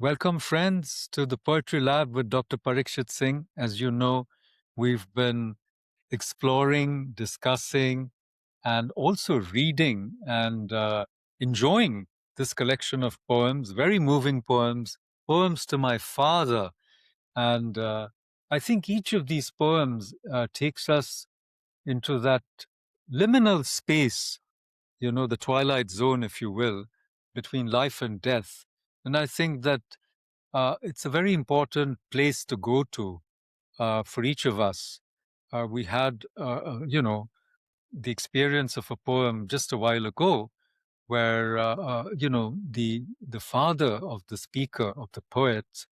Welcome, friends, to the Poetry Lab with Dr. Pariksith Singh. As you know, we've been exploring, discussing, and also reading and enjoying this collection of poems, very moving poems, poems to my father. And I think each of these poems takes us into that liminal space, the twilight zone, if you will, between life and death. And I think that it's a very important place to go to for each of us. We had, the experience of a poem just a while ago where, the father of the speaker, of the poet,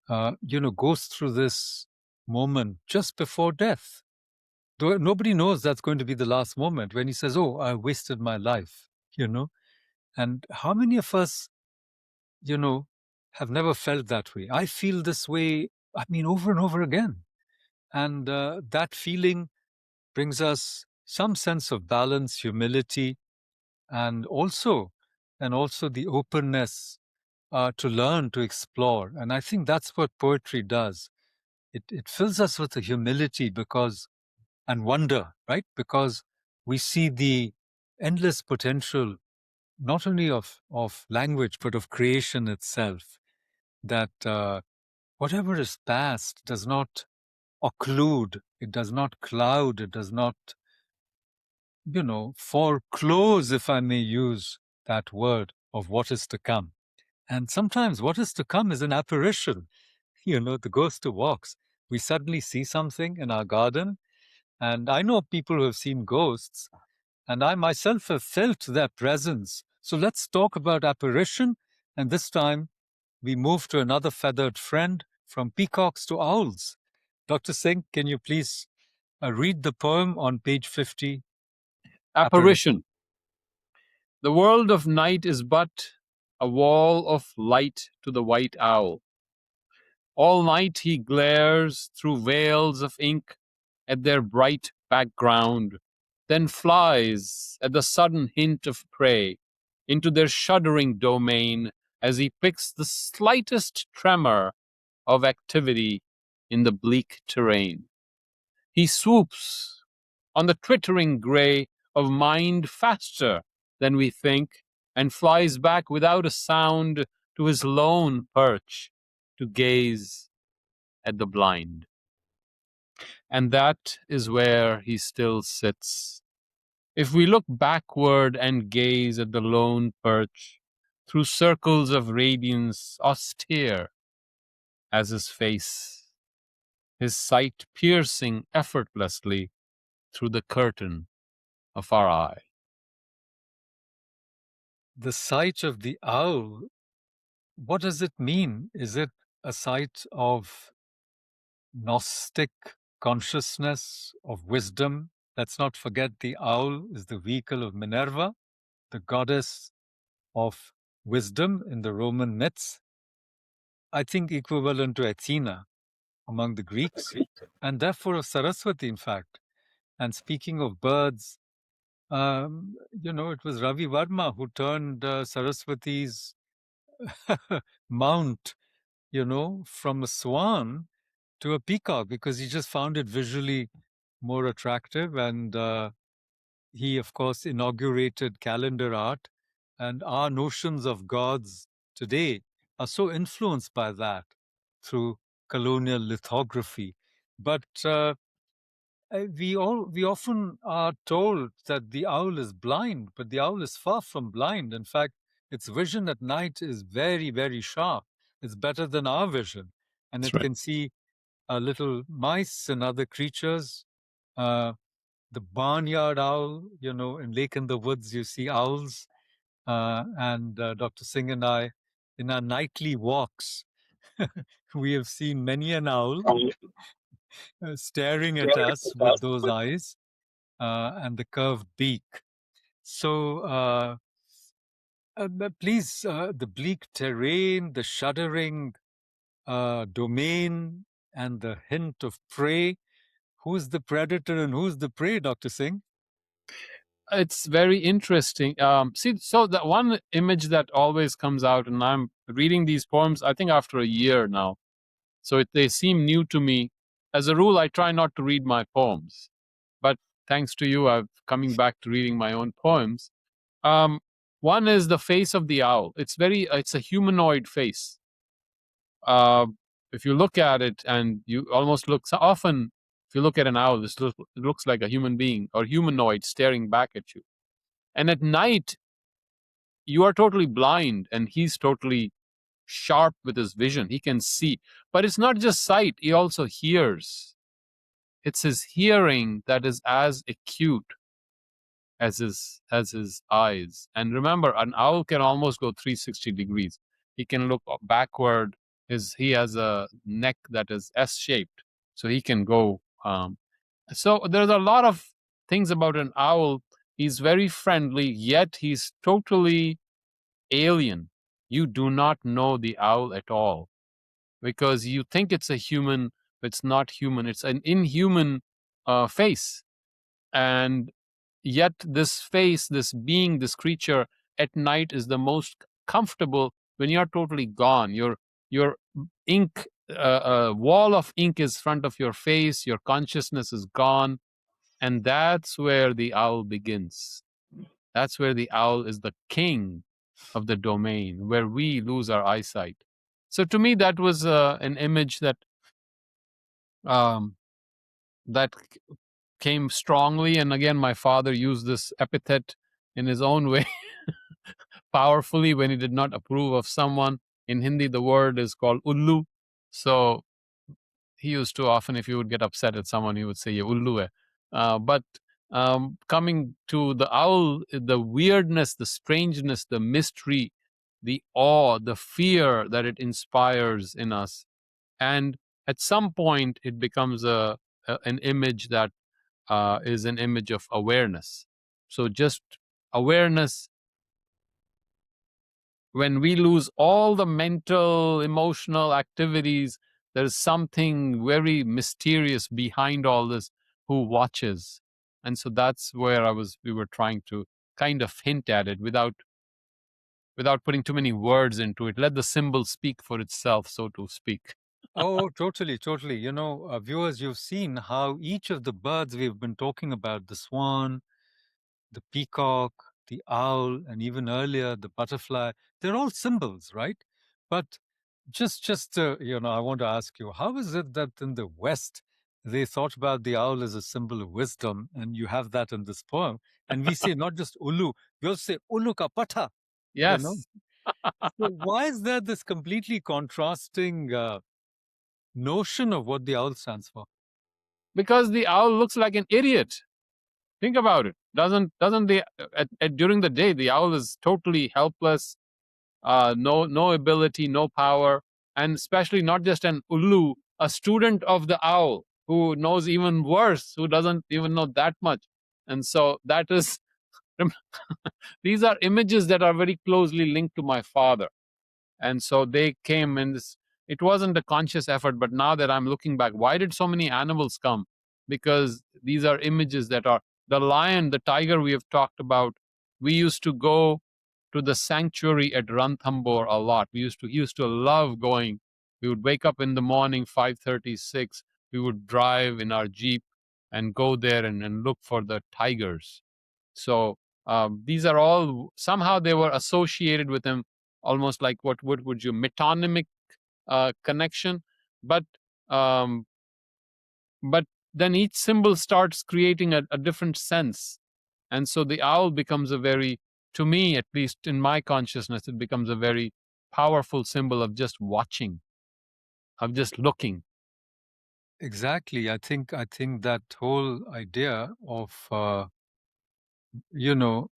goes through this moment just before death. Though nobody knows that's going to be the last moment when he says, "Oh, I wasted my life," And how many of us, have never felt that way? I feel this way, over and over again. And that feeling brings us some sense of balance, humility, and also the openness to learn, to explore. And I think that's what poetry does. It fills us with a humility and wonder, right? Because we see the endless potential, not only of language, but of creation itself, that whatever is past does not occlude, it does not cloud, it does not, foreclose, if I may use that word, of what is to come. And sometimes what is to come is an apparition, the ghost who walks. We suddenly see something in our garden. And I know people who have seen ghosts, and I myself have felt their presence. So let's talk about apparition. And this time we move to another feathered friend, from peacocks to owls. Dr. Singh, can you please read the poem on page 50? Apparition. The world of night is but a wall of light to the white owl. All night he glares through veils of ink at their bright background, then flies at the sudden hint of prey into their shuddering domain as he picks the slightest tremor of activity in the bleak terrain. He swoops on the twittering gray of mind faster than we think, and flies back without a sound to his lone perch to gaze at the blind. And that is where he still sits. If we look backward and gaze at the lone perch, through circles of radiance austere as his face, his sight piercing effortlessly through the curtain of our eye. The sight of the owl, what does it mean? Is it a sight of Gnostic consciousness, of wisdom? Let's not forget the owl is the vehicle of Minerva, the goddess of wisdom in the Roman myths. I think equivalent to Athena among the Greeks, and therefore of Saraswati, in fact. And speaking of birds, it was Ravi Varma who turned Saraswati's mount, from a swan to a peacock, because he just found it visually more attractive. And he, of course, inaugurated calendar art. And our notions of gods today are so influenced by that through colonial lithography. But we often are told that the owl is blind, but the owl is far from blind. In fact, its vision at night is very, very sharp. It's better than our vision, and That's it right. can see little mice and other creatures. The barnyard owl, in Lake in the Woods, you see owls. And Dr. Singh and I, in our nightly walks, we have seen many an owl staring at us with those eyes and the curved beak. So please, the bleak terrain, the shuddering domain, and the hint of prey. Who's the predator and who's the prey, Dr. Singh? it's very interesting. See, so the one image that always comes out, and I'm reading these poems, I think after a year now, so they seem new to me. As a rule, I try not to read my poems, but thanks to you, I'm coming back to reading my own poems. Um, One is the face of the owl. It's a humanoid face. Uh, if you look at it, and you almost look so often, if you look at an owl, it looks like a human being or humanoid staring back at you. And at night, you are totally blind, and he's totally sharp with his vision. He can see, but it's not just sight; he also hears. It's his hearing that is as acute as his eyes. And remember, an owl can almost go 360 degrees. He can look backward. He has a neck that is S-shaped, so he can go. So there's a lot of things about an owl. He's very friendly, yet he's totally alien. You do not know the owl at all because you think it's a human, but it's not human. It's an inhuman face. And yet this face, this being, this creature at night is the most comfortable when you're totally gone. Your ink, wall of ink is front of your face, your consciousness is gone, and that's where the owl begins. That's where the owl is the king of the domain, where we lose our eyesight. So to me, that was an image um, that came strongly. And again, my father used this epithet in his own way powerfully when he did not approve of someone. In Hindi, the word is called ullu. So he used to often, if he would get upset at someone, he would say, "Ye ullu hai." But coming to the owl, the weirdness, the strangeness, the mystery, the awe, the fear that it inspires in us. And at some point, it becomes an image that is an image of awareness. So just awareness, when we lose all the mental, emotional activities, there's something very mysterious behind all this who watches. And so that's where we were trying to kind of hint at it without putting too many words into it. Let the symbol speak for itself, so to speak. Oh, totally, totally. Viewers, you've seen how each of the birds we've been talking about, the swan, the peacock, the owl, and even earlier the butterfly, they're all symbols, right? But I want to ask you, how is it that in the West they thought about the owl as a symbol of wisdom, and you have that in this poem, and we say not just ulu, we also say ulu ka patha, you know? Yes, So why is there this completely contrasting notion of what the owl stands for? because the owl looks like an idiot. Think about it. Doesn't the during the day the owl is totally helpless, no ability, no power, and especially not just an ulu, a student of the owl who knows even worse, who doesn't even know that much. And so that is these are images that are very closely linked to my father. And so they came in this. It wasn't a conscious effort, but now that I'm looking back, why did so many animals come? Because these are images that are the lion, the tiger we have talked about. We used to go to the sanctuary at Ranthambore a lot. We used to love going. We would wake up in the morning, 5:36. We would drive in our Jeep and go there and look for the tigers. So these are all, somehow they were associated with him, almost like what would you, metonymic connection. But um, but then each symbol starts creating a different sense. And so the owl becomes to me, at least in my consciousness, it becomes a very powerful symbol of just watching, of just looking. Exactly. I think that whole idea of you know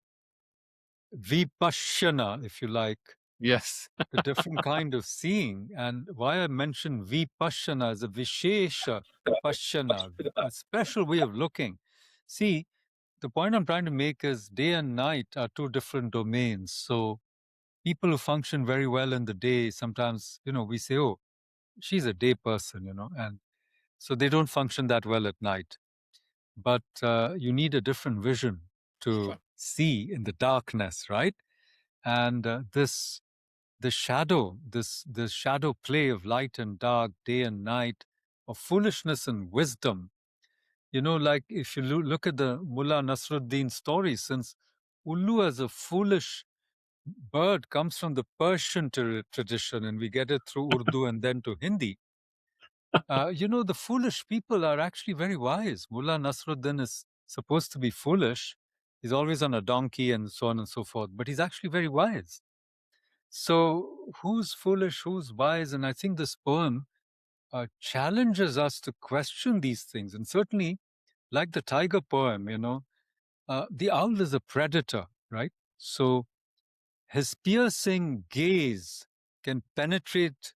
vipassana, if you like, Yes. the different kind of seeing, and why I mentioned vipassana as a vishesha pashana, a special way of looking. See, the point I'm trying to make is day and night are two different domains. So people who function very well in the day, sometimes, we say, oh, she's a day person, and so they don't function that well at night. But you need a different vision to see in the darkness, right? And the shadow, this shadow play of light and dark, day and night, of foolishness and wisdom. Like if you look at the Mullah Nasruddin story, since Ullu as a foolish bird comes from the Persian tradition, and we get it through Urdu and then to Hindi. The foolish people are actually very wise. Mullah Nasruddin is supposed to be foolish. He's always on a donkey and so on and so forth, but he's actually very wise. So, who's foolish, who's wise? And I think this poem challenges us to question these things. And certainly, like the tiger poem, the owl is a predator, right? So, his piercing gaze can penetrate,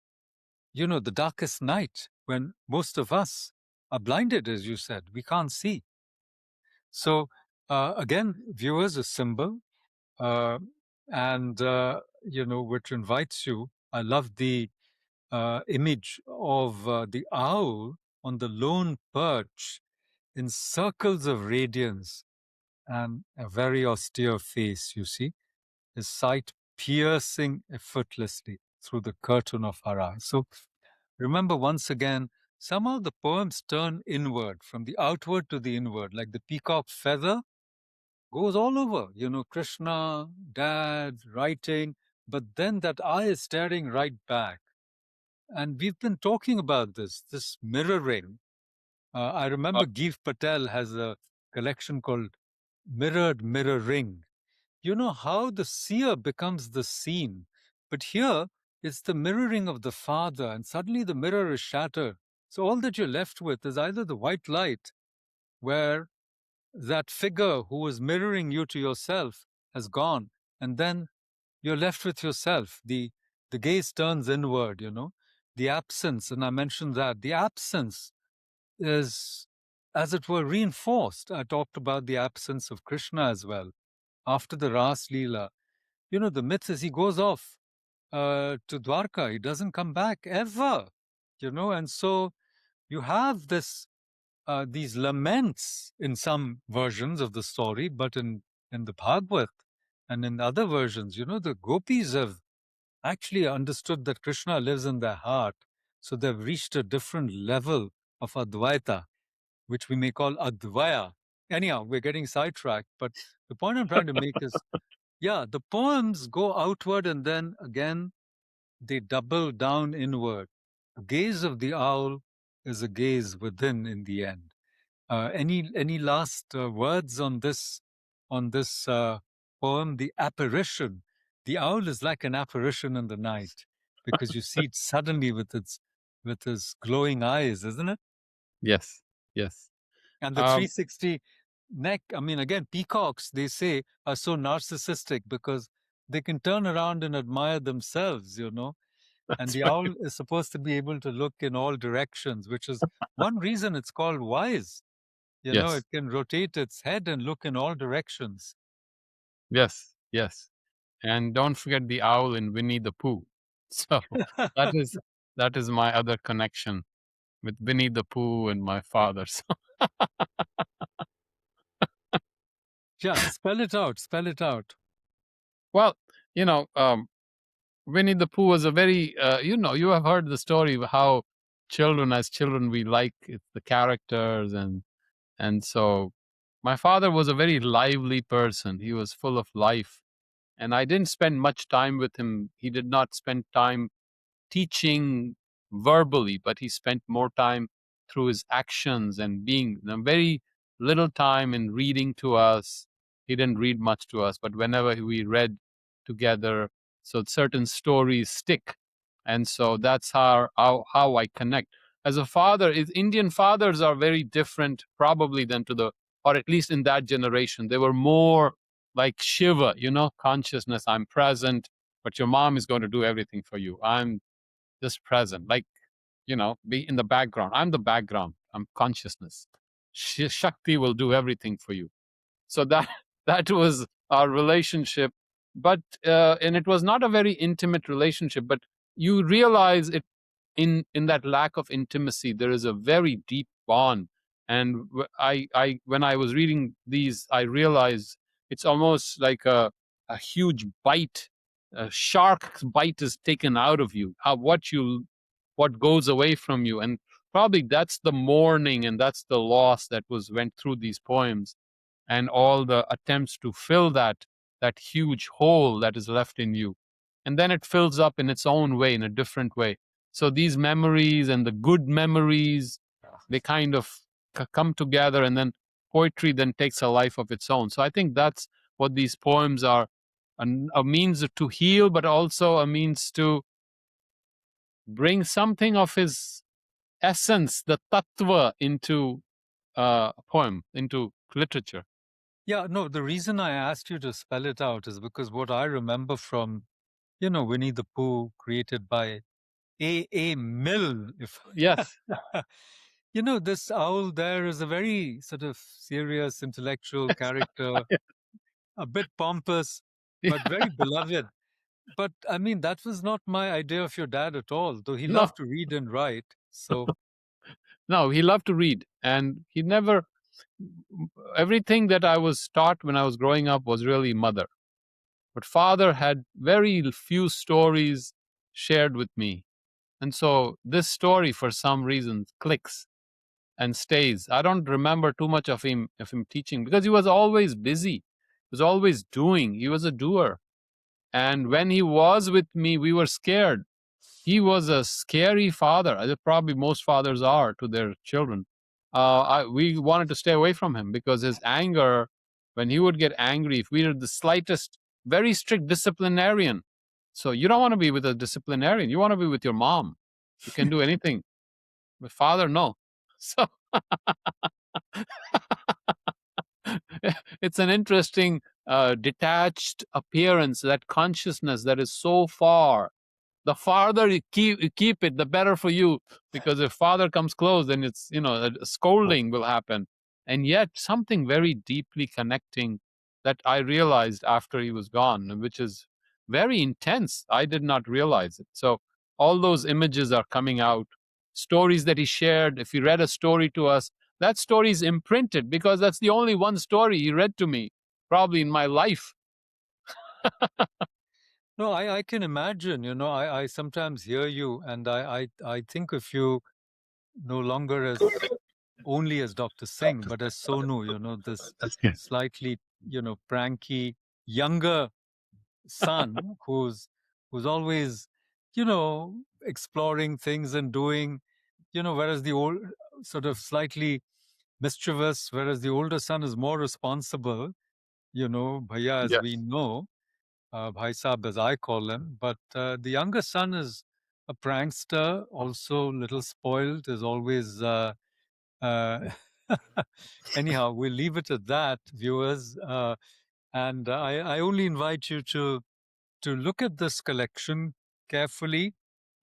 the darkest night when most of us are blinded, as you said. We can't see. So, again, viewers, a symbol, and, which invites you. I love the image of the owl on the lone perch in circles of radiance and a very austere face, you see, his sight piercing effortlessly through the curtain of her eyes. So remember, once again, somehow the poems turn inward, from the outward to the inward, like the peacock feather goes all over, Krishna, dad, writing, but then that eye is staring right back. And we've been talking about this mirroring. I remember Giv Patel has a collection called Mirrored Mirroring. How the seer becomes the seen. But here, it's the mirroring of the Father, and suddenly the mirror is shattered. So all that you're left with is either the white light, where that figure who was mirroring you to yourself has gone, and then you're left with yourself. The gaze turns inward, the absence, and I mentioned that the absence is, as it were, reinforced. I talked about the absence of Krishna as well. After the Ras Leela, the myth is he goes off to Dwarka. He doesn't come back ever, and so you have these laments in some versions of the story, but in the Bhagavad and in other versions, the gopis have actually understood that Krishna lives in their heart. So they've reached a different level of Advaita, which we may call Advaya. Anyhow, we're getting sidetracked, but the point I'm trying to make is, yeah, the poems go outward and then again they double down inward. The gaze of the owl is a gaze within in the end. Any last words on this poem, The Apparition? The owl is like an apparition in the night because you see it suddenly with its glowing eyes, isn't it? Yes, yes. And the 360 neck. I mean, again, peacocks, they say, are so narcissistic because they can turn around and admire themselves, And the right. owl is supposed to be able to look in all directions, which is one reason it's called wise. Yes, It can rotate its head and look in all directions. yes, yes. And don't forget the owl in Winnie the Pooh. So that is that is my other connection with Winnie the Pooh and my father. So, Yeah, spell it out. Spell it out. well, you know, Winnie the Pooh was a very, you have heard the story of how children, as children, we like the characters, and so my father was a very lively person. He was full of life, and I didn't spend much time with him. He did not spend time teaching verbally, but he spent more time through his actions and being very little time in reading to us. He didn't read much to us, but whenever we read together, so certain stories stick. And so that's how I connect. As a father, Indian fathers are very different, probably, than or at least in that generation. They were more like Shiva, consciousness. I'm present, but your mom is going to do everything for you. I'm just present, like, be in the background. I'm the background. I'm consciousness. Shakti will do everything for you. So that that was our relationship, but and it was not a very intimate relationship. But you realize it in that lack of intimacy, there is a very deep bond. And I when I was reading these, I realized It's almost like a huge bite, a shark bite is taken out of you. What goes away from you, and probably that's the mourning and that's the loss that was went through these poems, and all the attempts to fill that huge hole that is left in you, and then it fills up in its own way, in a different way. So these memories and the good memories, they kind of come together, and then poetry then takes a life of its own. So I think that's what these poems are, a means to heal, but also a means to bring something of his essence, the tattva, into a poem, into literature. Yeah, no, the reason I asked you to spell it out is because what I remember from, Winnie the Pooh, created by A. Mill, if Yes. this owl there is a very sort of serious intellectual character, a bit pompous, but very beloved. But I mean, that was not my idea of your dad at all, though he No, loved to read and write. So, no, he loved to read, and he never. Everything that I was taught when I was growing up was really mother, but father had very few stories shared with me, and so this story, for some reason, clicks and stays. I don't remember too much of him teaching, because he was always busy. He was always doing. He was a doer. And when he was with me, we were scared. He was a scary father, as probably most fathers are to their children. We wanted to stay away from him because his anger, when he would get angry, if we were the slightest, very strict disciplinarian. So you don't want to be with a disciplinarian. You want to be with your mom. You can do anything. But father, no. So it's an interesting detached appearance, that consciousness that is so far. The farther you keep it, the better for you, because if father comes close, then it's, a scolding will happen. And yet something very deeply connecting that I realized after he was gone, and which is very intense. I did not realize it. So all those images are coming out, stories that he shared. If he read a story to us, that story is imprinted, because that's the only one story he read to me probably in my life. no, I can imagine, I sometimes hear you and I think of you no longer as only as Dr. Singh, but as Sonu, this Okay. slightly, pranky, younger son who's always, exploring things and doing, whereas the old sort of slightly mischievous, whereas the older son is more responsible, bhaiya, as we Yes. know, Bhai Saab, as I call him. But the younger son is a prankster, also little spoiled, is always. Uh, anyhow, we'll leave it at that, viewers. And I only invite you to look at this collection carefully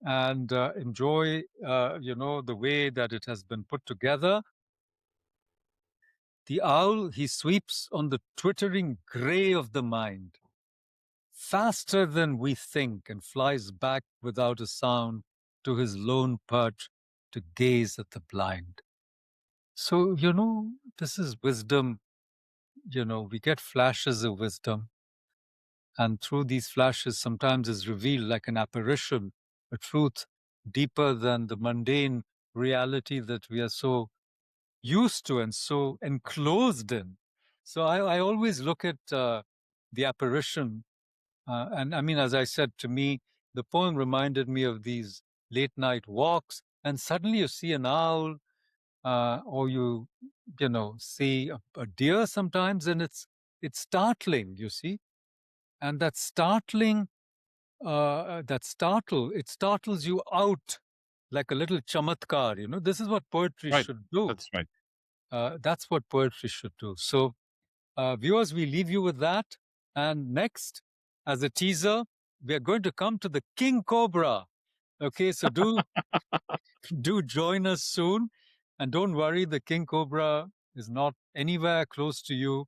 and enjoy, the way that it has been put together. The owl, he sweeps on the twittering gray of the mind, faster than we think, and flies back without a sound to his lone perch to gaze at the blind. So, this is wisdom. We get flashes of wisdom. And through these flashes, sometimes is revealed like an apparition, a truth deeper than the mundane reality that we are so used to and so enclosed in. So I always look at the apparition. And I mean, as I said, to me, the poem reminded me of these late night walks. And suddenly you see an owl, or see a deer sometimes, and it's startling, you see. And that startling, it startles you out like a little chamatkar. This is what poetry Right. should do. That's right. That's what poetry should do. So, viewers, we leave you with that. And next, as a teaser, we are going to come to the king cobra. Okay, so do join us soon, and don't worry, the king cobra is not anywhere close to you.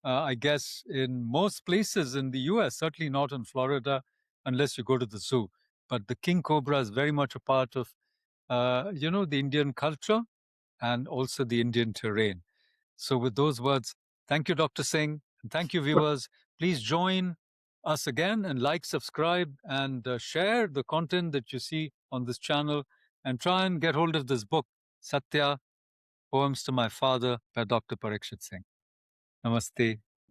I guess in most places in the US, certainly not in Florida, unless you go to the zoo. But the king cobra is very much a part of, the Indian culture and also the Indian terrain. So, with those words, thank you, Dr. Singh. And thank you, viewers. Please join us again and like, subscribe, and share the content that you see on this channel, and try and get hold of this book, Satya, Poems to My Father by Dr. Pariksith Singh. Namaste.